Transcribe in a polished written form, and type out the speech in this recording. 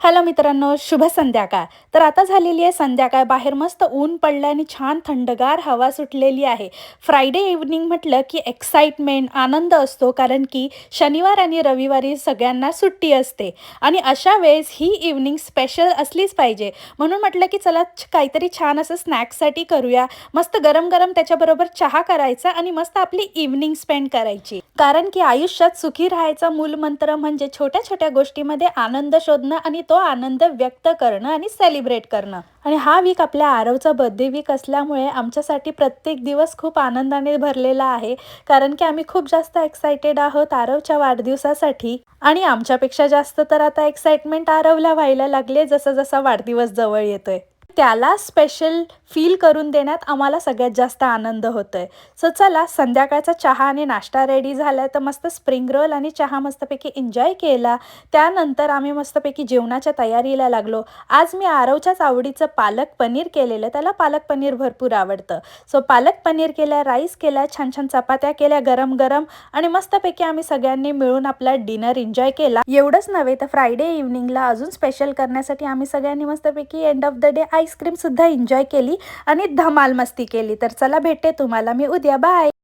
Hello मित्रांनो, शुभ संध्याकाळ. तर आता झालेली आहे संध्याकाळ. बाहेर मस्त ऊन पडलं आणि छान थंडगार हवा सुटलेली आहे. फ्रायडे इव्हनिंग म्हटलं की एक्साइटमेंट, आनंद असतो, कारण की शनिवार आणि रविवारी सगळ्यांना सुट्टी असते आणि अशा वेळेस ही इव्हनिंग स्पेशल असलीच पाहिजे. म्हणून म्हटलं की चला काहीतरी छान असं स्नॅक्ससाठी करूया. मस्त गरम-गरम त्याच्याबरोबर चहा करायचा आणि मस्त आपली इव्हनिंग स्पेंड करायची. कारण की आयुष्यात सुखी राहायचा मूलमंत्र म्हणजे छोट्या-छोट्या गोष्टीमध्ये आनंद शोधणं आणि तो आनंद व्यक्त करणं आणि सेलिब्रेट करणं. आणि हा वीक आपल्या आरवचा बर्थडे वीक असल्यामुळे आमच्यासाठी प्रत्येक दिवस खूप आनंदाने भरलेला आहे. कारण की आम्ही खूप जास्त एक्सायटेड आहोत आरवच्या वाढदिवसासाठी आणि आमच्यापेक्षा जास्त तर आता एक्साइटमेंट आरवला व्हायला लागले जसा-जसा वाढदिवस जवळ येतोय. त्याला स्पेशल फील करून देण्यात आम्हाला सगळ्यात जास्त आनंद होतोय. सो चला, संध्याकाळचा चहा आणि नाश्ता रेडी झाला तर मस्त स्प्रिंग रोल आणि चहा मस्तपैकी एन्जॉय केला. त्यानंतर आम्ही मस्तपैकी जेवणाच्या तयारीला लागलो. आज मी आरवच्याच आवडीचं पालक पनीर केलेलं. त्याला पालक पनीर भरपूर आवडतं. सो पालक पनीर केलं, राईस केला, छान-छान चपात्या केल्या गरम-गरम आणि मस्तपैकी आम्ही सगळ्यांनी मिळून आपला डिनर एन्जॉय केला. एवढंच नव्हे तर फ्रायडे इव्हनिंगला अजून स्पेशल करण्यासाठी आम्ही सगळ्यांनी मस्तपैकी end of the day ice cream सुद्धा एन्जॉय केली आणि धमाल मस्ती केली. तर चला, भेटते तुम्हाला मी उद्या. बाय.